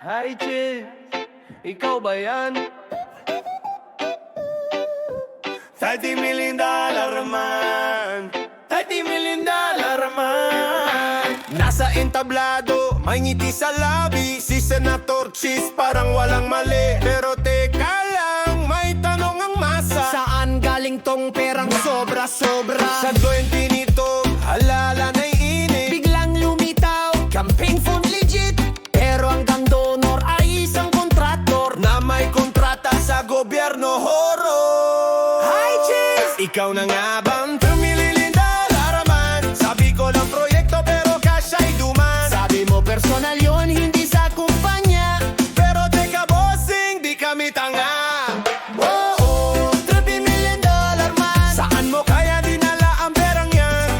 Hi, Chief. Ikaw ba yan? $30 million man. $30 million man. Nasa entablado, may ngiti sa labi. Si Senator Cheese parang walang mali. Pero teka lang, may tanong ang masa. Saan galing tong perang sobra-sobra? Sa 20 nito, halala na'y init. Biglang lumitaw, campaign fund legit. Pero hanggang donor ay isang kontraktor. Na may kontrata sa gobyerno, horo. Hi, Chief! Ikaw na nga bang $2 million man? Sabi ko lang proyekto pero cash ay duman. Sabi mo personal yon, hindi sa kumpanya. Pero teka bossing, di kami tanga. Oo, $30 million man. Saan mo kaya dinala ang perang yan?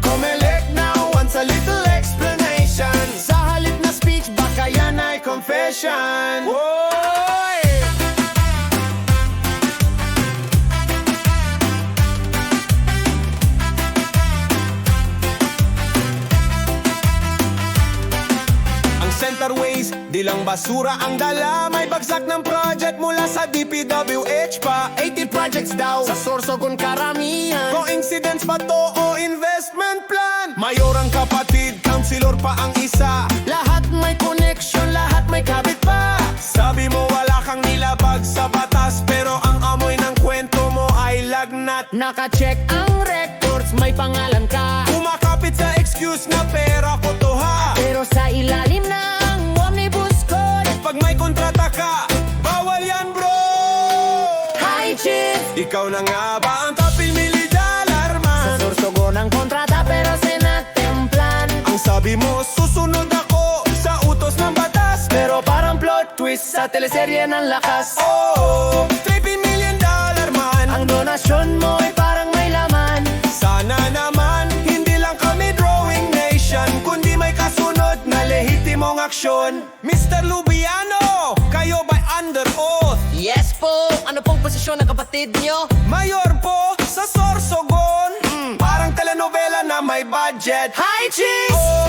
Comelec now wants a little explanation. Sa halip na speech, baka yan ay Confession. Oy! Centerways, di lang basura ang dala. May bagsak ng project mula sa DPWH pa. 80 projects daw, sa Sorsogon karamihan. Coincidence ba to o investment plan? Mayor ang kapatid, councilor pa ang isa. Lahat may connection, lahat may kabit pa. Sabi mo wala kang nilabag sa batas, pero ang amoy ng kwento mo ay lagnat. Naka-check ang records, may pangalan ka. Kumakapit sa excuse na pera ko to ha. Pero sa ilalim ng omnibus code, Pag may kontrata ka, bawal yan bro. hi Chief! Ikaw na nga ba ang $30 million man? Sorsogon ang kontrata pero sinatemplan. Ang sabi mo, susunod ako sa utos ng batas. Pero parang plot twist sa teleserye ng lakas. Oh, $30 million man. Ang donasyon mo ay parang may laman. Sana naman, hindi lang kami drawing nation, kundi may kasunod na lehitimong aksyon. Mr. Lubiano, kayo ba'y under oath? Yes po! Ano pong posisyon ng kapatid nyo? Mayor po sa Sorsogon. Parang telenovela na may budget. Hi Chief! Oh,